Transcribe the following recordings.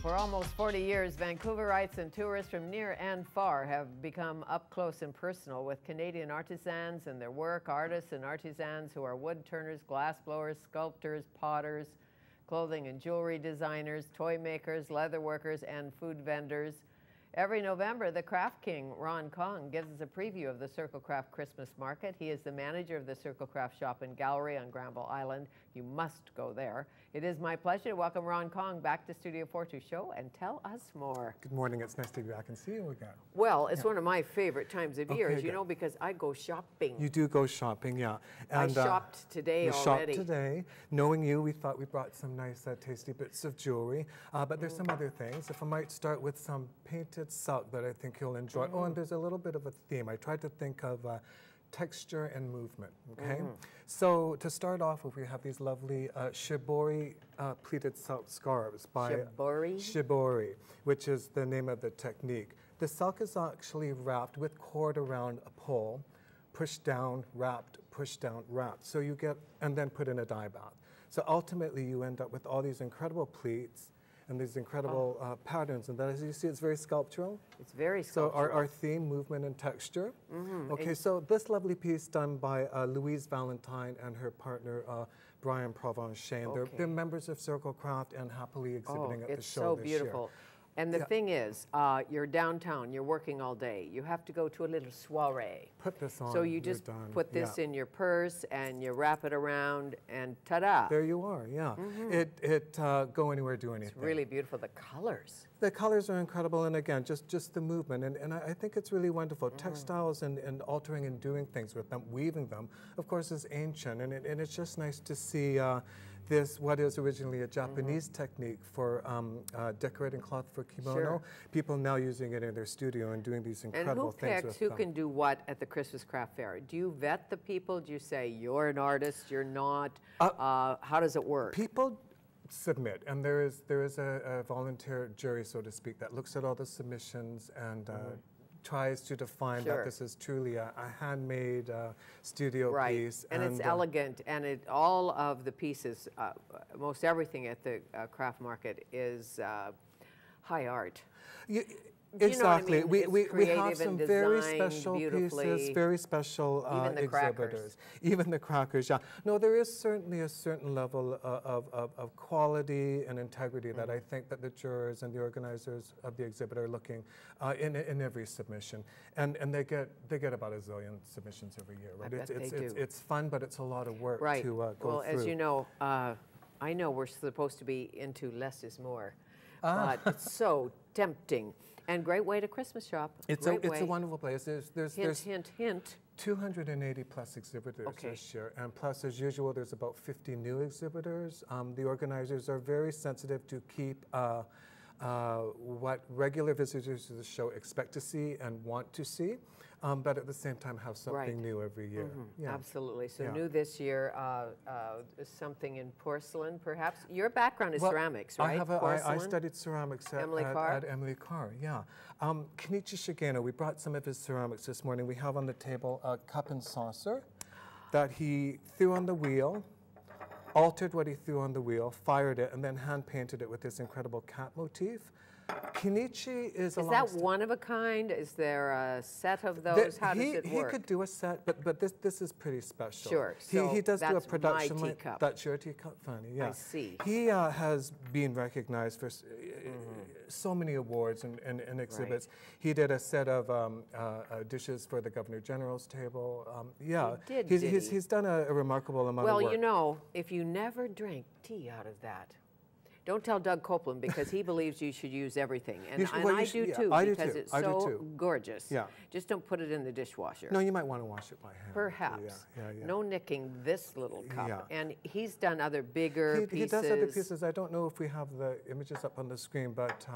For almost 40 years, Vancouverites and tourists from near and far have become up close and personal with Canadian artisans and their work, artists and artisans who are wood turners, glass blowers, sculptors, potters, clothing and jewelry designers, toy makers, leather workers, and food vendors. Every November, the Craft King, Ron Kong, gives us a preview of the Circle Craft Christmas Market. He is the manager of the Circle Craft Shop and Gallery on Granville Island. You must go there. It is my pleasure to welcome Ron Kong back to Studio 4 to show and tell us more. Good morning. It's nice to be back and see you again. Well, it's one of my favorite times of year, as you know, because I go shopping. You do go shopping, yeah. And I shopped today already. Shopped today. Knowing you, we thought we brought some nice tasty bits of jewelry, but there's some other things. If I might start with some painted silk that I think you'll enjoy. Oh, and there's a little bit of a theme. I tried to think of texture and movement, okay? So to start off with, we have these lovely shibori pleated silk scarves by Shibori, which is the name of the technique. The silk is actually wrapped with cord around a pole, pushed down, wrapped, pushed down, wrapped. So you get, and then put in a dye bath. So ultimately you end up with all these incredible pleats and these incredible patterns, and that, as you see, it's very sculptural. It's very sculptural. So our theme, movement and texture. Okay, so this lovely piece done by Louise Valentine and her partner, Brian Provencher. They're members of Circle Craft and happily exhibiting at the show this year. It's so beautiful. And the thing is, you're downtown, you're working all day. You have to go to a little soiree. Put this on. So you just put this in your purse and you wrap it around and ta-da. There you are, yeah. It go anywhere, do anything. It's really beautiful. The colors. The colors are incredible, and again, just the movement. And I think it's really wonderful. Textiles and altering and doing things with them, weaving them, of course, is ancient. And it's just nice to see this, what is originally a Japanese technique for decorating cloth for kimono. People now using it in their studio and doing these incredible things with them. And who picks who can do what at the Christmas Craft Fair? Do you vet the people? Do you say, you're an artist, you're not? How does it work? People submit, and there is a volunteer jury, so to speak, that looks at all the submissions and tries to define that this is truly a handmade studio piece. And it's elegant, and all of the pieces, most everything at the craft market is high art. Exactly. You know what I mean? We have some very special pieces, very special exhibitors. Even the crackers, yeah. No, there is certainly a certain level of quality and integrity that I think that the jurors and the organizers of the exhibit are looking in every submission. And they get about a zillion submissions every year, right? It's fun, but it's a lot of work to go through. Well, as you know, I know we're supposed to be into less is more, but it's so tempting. And great way to Christmas shop. It's a wonderful place. There's hint. 280 plus exhibitors this year, and plus, as usual, there's about 50 new exhibitors. The organizers are very sensitive to keep what regular visitors to the show expect to see and want to see, but at the same time have something new every year. Absolutely. So new this year, something in porcelain, perhaps. Your background is ceramics, right? I studied ceramics at Emily Carr. Yeah. Kenichi Shigeno, we brought some of his ceramics this morning. We have on the table a cup and saucer that he threw on the wheel, altered what he threw on the wheel, fired it, and then hand-painted it with this incredible cat motif. Kenichi is that one of a kind? Is there a set of those? How does it work? He could do a set, but this is pretty special. Sure. He does do a production. My teacup. That's your teacup, Fanny. Yeah. I see. He has been recognized for so many awards and exhibits. He did a set of dishes for the Governor General's table. He's done a remarkable amount of work. Well, you know, if you never drank tea out of that, don't tell Doug Copeland, because he believes you should use everything. And I do too, because it's so gorgeous. Yeah. Just don't put it in the dishwasher. No, you might want to wash it by hand. Perhaps. No nicking this little cup. And he's done other bigger pieces. He does other pieces. I don't know if we have the images up on the screen, but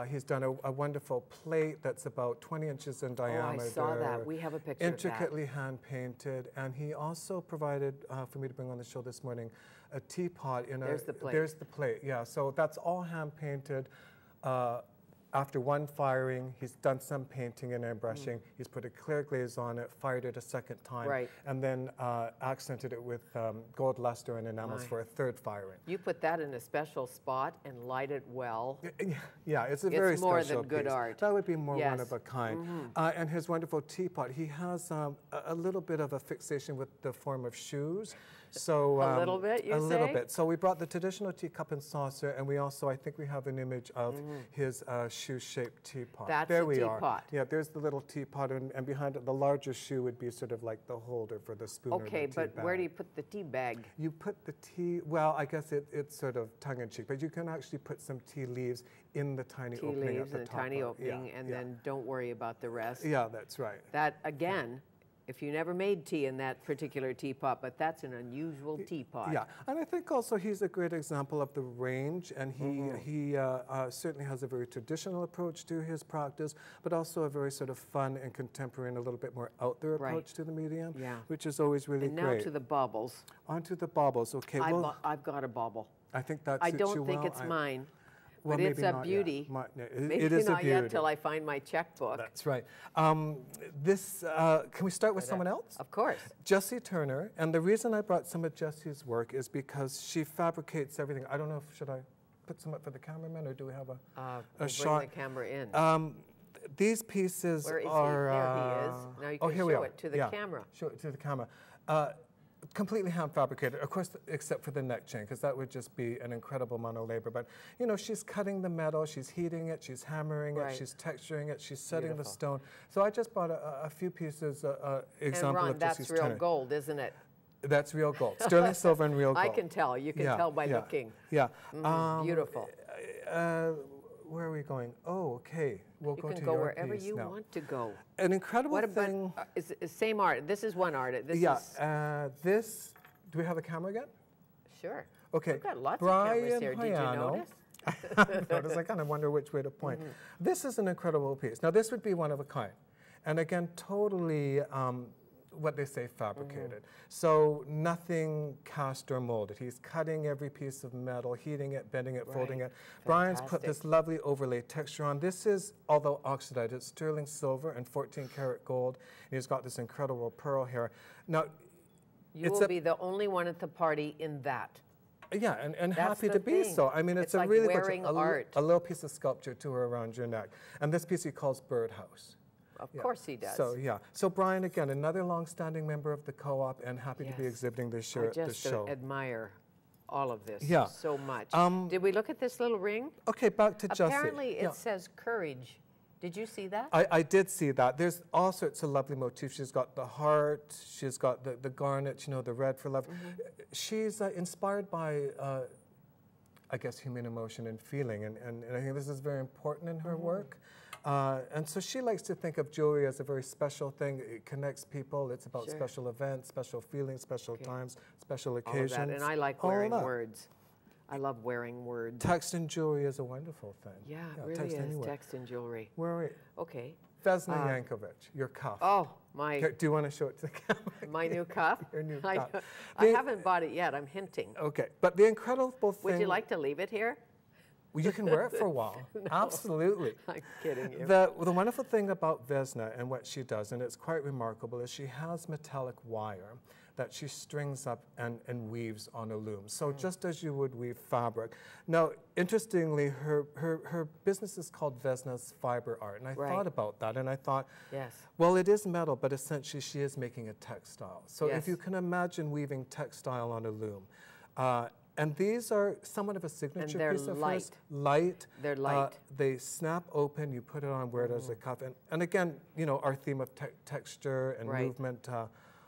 he's done a wonderful plate that's about 20 inches in diameter. Oh, I saw that. We have a picture of that. Intricately hand-painted. And he also provided, for me to bring on the show this morning, a teapot in There's the plate. There's the plate, yeah. So that's all hand-painted. after one firing, he's done some painting and airbrushing. He's put a clear glaze on it, fired it a second time, Right. and then accented it with gold luster and enamels for a third firing. You put that in a special spot and light it well. Yeah, it's a very more special than good piece. art. That would be more Yes. one of a kind. And his wonderful teapot. He has a little bit of a fixation with the form of shoes. So A little bit, you a little say? bit. So we brought the traditional teacup and saucer, and we also, I think we have an image of his shoe-shaped teapot. That's there a we are. teapot. Yeah, there's the little teapot, and behind it, the larger shoe would be sort of like the holder for the spoon or the Okay, tea but bag. where do you put the tea bag? You put the tea, well, I guess it's sort of tongue-in-cheek, but you can actually put some tea leaves in the tiny Tea opening leaves at the and a top. tiny of- opening, yeah, and yeah. then don't worry about the rest. Yeah, that's right. That, again, if you never made tea in that particular teapot, but that's an unusual teapot. Yeah, and I think also he's a great example of the range, and he certainly has a very traditional approach to his practice, but also a very sort of fun and contemporary and a little bit more out there Right. approach to the medium, Yeah. which is always really And now great. to the baubles. Onto the baubles. Okay, well, I've got a bauble. I think that I suits don't you think well. it's mine, Well, but it's maybe a not yet. beauty. No, Maybe it is not a beauty. yet till I find my checkbook. That's right. Can we start with someone else? Of course. Jessie Turner, and the reason I brought some of Jessie's work is because she fabricates everything. I don't know if should I put some up for the cameraman, or do we have a Bring shot? the camera in. These pieces Where is he? are. There he is. Now you oh, can here we show are. it to the Yeah, camera. Show it to the camera. Completely hand fabricated, of course, except for the neck chain, because that would just be an incredible amount of labor. But you know, she's cutting the metal, she's heating it, she's hammering Right. it, she's texturing it, she's setting Beautiful. the stone. So I just bought a few pieces, And example Ron, of that's Jessie's real Turner. gold, isn't it? That's real gold, sterling silver and real gold. I can tell. You can Yeah, tell by yeah, looking. Yeah. Beautiful. Where are we going? Oh, okay. We'll You go can to go your wherever piece you now. want to go. An incredible What about, thing. is same art? This is one art. This Yeah. is, This. Do we have a camera again? sure. Okay. We've got lots Brian of cameras here. Did you Hayano. notice? Notice, I kind of wonder which way to point. This is an incredible piece. Now, this would be one of a kind. And again, totally what they say fabricated. So nothing cast or molded. He's cutting every piece of metal, heating it, bending it, folding Right. it. Brian's put Fantastic. this lovely overlay texture on. This is, although oxidized, it's sterling silver and 14 karat gold. And he's got this incredible pearl here. Now, You it's will a- be the only one at the party in that. yeah, and That's happy the to be thing. so. I mean, It's it's a like really wearing art. a little piece of sculpture to her around your neck. And this piece he calls Birdhouse. Of Yeah. course he does. So yeah. So Brian, again, another long-standing member of the co-op, and happy to be Yes. exhibiting this I year at the just show. admire all of this Yeah. so much. Um, Did we look at this little ring? Okay, back to Jessie. Apparently it Yeah. says courage. Did you see that? I did see that. There's all sorts of lovely motifs. She's got the heart. She's got the garnet. You know, the red for love. She's inspired by, I guess, human emotion and feeling, and I think this is very important in her work. And so she likes to think of jewelry as a very special thing. It connects people. It's about Sure. special events, special feelings, special times, special All of occasions. that. And I like all of wearing that. words. I love wearing words. Text and jewelry is a wonderful thing. Yeah, it text really is. anywhere. Text and jewelry. Where are we? Okay. Vesna Yankovic, your cuff. Oh, my Okay, do you want to show it to the camera? my new cuff. Your new I, cuff. I The- haven't bought it yet. I'm hinting. Okay, but the incredible thing. Would you like to leave it here? Well, you can wear it for a while. Absolutely. I'm kidding you. The wonderful thing about Vesna and what she does, and it's quite remarkable, is she has metallic wire that she strings up and weaves on a loom. So just as you would weave fabric. Now, interestingly, her business is called Vesna's Fiber Art, and I Right. thought about that, and I thought, Yes. well, it is metal, but essentially she is making a textile. So Yes. if you can imagine weaving textile on a loom, and these are somewhat of a signature they're piece of hers. light. Light. They're light. They snap open. You put it on, wear it as a cuff, and again, you know, our theme of texture and Right. movement.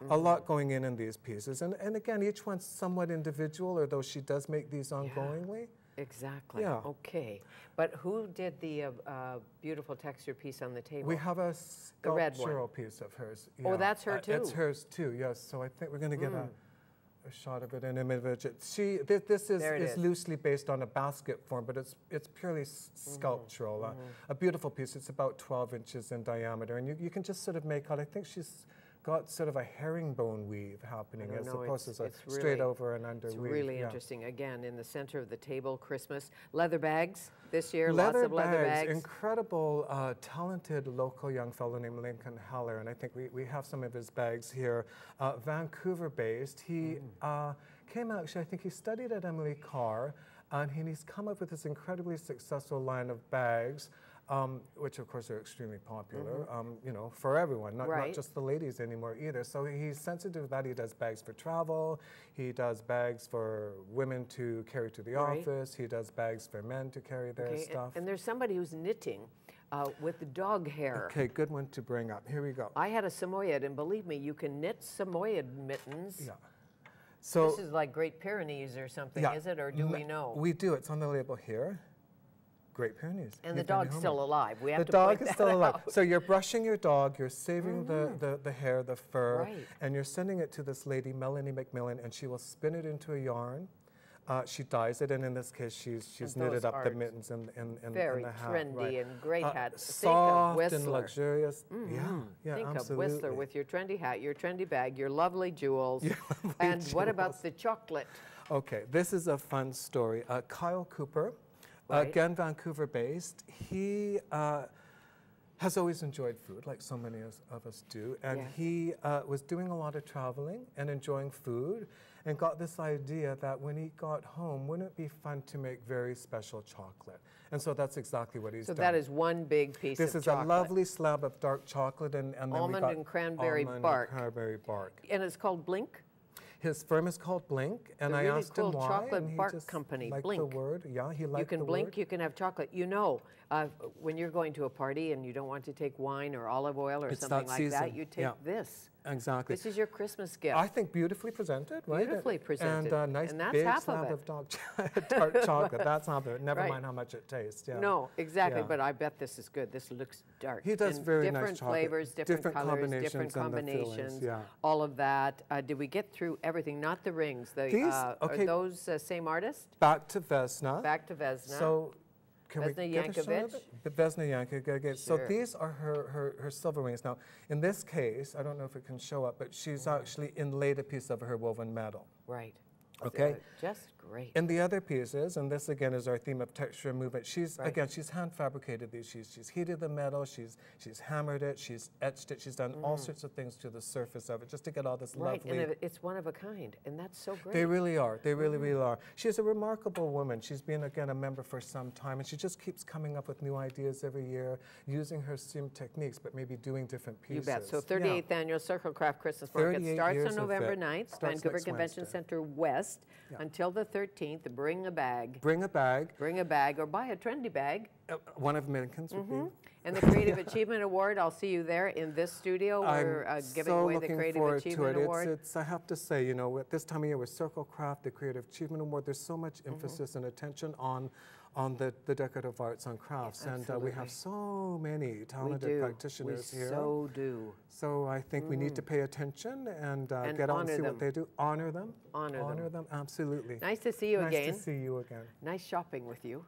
A lot going in these pieces, and again, each one's somewhat individual, although she does make these ongoingly. Exactly. Yeah. Okay. But who did the beautiful texture piece on the table? We have a The red one. sculptural piece of hers. Oh, that's her too? It's hers too. Yes. So I think we're going to get a shot of it in an image. This There it is is. loosely based on a basket form, but it's purely sculptural. A beautiful piece. It's about 12 inches in diameter, and you can just sort of make out. I think she's got sort of a herringbone weave happening as opposed to a straight really, over and under it's weave. really yeah. interesting. Again, in the center of the table, Christmas. Leather bags this year, Leather lots of leather bags. bags. Incredible, talented local young fellow named Lincoln Heller, and I think we have some of his bags here. Vancouver-based. He came out, actually, I think he studied at Emily Carr, and he's come up with this incredibly successful line of bags, which of course are extremely popular, you know, for everyone, not just the ladies anymore either. So he's sensitive to that. He does bags for travel. He does bags for women to carry to the office. He does bags for men to carry their stuff. And there's somebody who's knitting with the dog hair. Okay, good one to bring up. Here we go. I had a Samoyed, and believe me, you can knit Samoyed mittens. Yeah. So this is like Great Pyrenees or something, is it, or do we know? We do. It's on the label here. Great Pyrenees. And the dog's still alive. We have the to dog point is that still alive. out. So you're brushing your dog, you're saving the hair, the fur, and you're sending it to this lady, Melanie McMillan, and she will spin it into a yarn. She dyes it, and in this case, she's knitted up the mittens and very the hat. trendy and great hat. Soft Think of and Whistler. luxurious. Yeah, Think absolutely. of Whistler with your trendy hat, your trendy bag, your lovely jewels. And what about the chocolate? Okay, this is a fun story. Kyle Cooper, again Vancouver-based. He has always enjoyed food, like so many of us do, and he was doing a lot of traveling and enjoying food, and got this idea that when he got home, wouldn't it be fun to make very special chocolate? And so that's exactly what he's done. So that is one big piece of chocolate. This is a lovely slab of dark chocolate, and then almond we got and cranberry almond bark. And cranberry bark. And it's called Blink? His firm is called Blink, and I asked him why. Chocolate and he bark just company, liked Blink. the word. Yeah, he liked the word. You can blink, you can have chocolate. You know, when you're going to a party and you don't want to take wine or olive oil or something like that, you take this. Exactly. This is your Christmas gift. I think beautifully presented, right? Beautifully presented. And a nice that's big half slab of dark chocolate. That's half of it. Never mind how much it tastes. Yeah. No, exactly. But I bet this is good. This looks dark. He does very nice chocolate. Different flavors, different colors, different combinations. All of that. Did we get through everything? Not the rings. These, are those same artist? Back to Vesna. Back to Vesna. So, can we get a shot of it? Vesna Yankovic. So these are her silver rings. Now, in this case, I don't know if it can show up, but she's actually inlaid a piece of her woven metal. Right. Okay. Just great. In the other pieces, and this again is our theme of texture and movement, she's hand fabricated these. She's heated the metal, she's hammered it, she's etched it, she's done all sorts of things to the surface of it just to get all this lovely. And it's one of a kind, and that's so great. They really are. They really, really are. She's a remarkable woman. She's been, again, a member for some time, and she just keeps coming up with new ideas every year, using her same techniques, but maybe doing different pieces. You bet. So 38th Annual Circle Craft Christmas Market starts on November 9th, Vancouver Convention Center West. Until the 13th, bring a bag. Bring a bag. Bring a bag, or buy a trendy bag. One of Minkin's would be. And the Creative Achievement Award, I'll see you there in this studio. We're giving away the Creative Achievement Award. I have to say, you know, at this time of year with Circle Craft, the Creative Achievement Award, there's so much emphasis and attention on the decorative arts, on crafts, and we have so many talented practitioners here. We so do. So I think we need to pay attention and get out and see what they do. Honor them. Honor them. Absolutely. Nice to see you again. Nice to see you again. Nice shopping with you.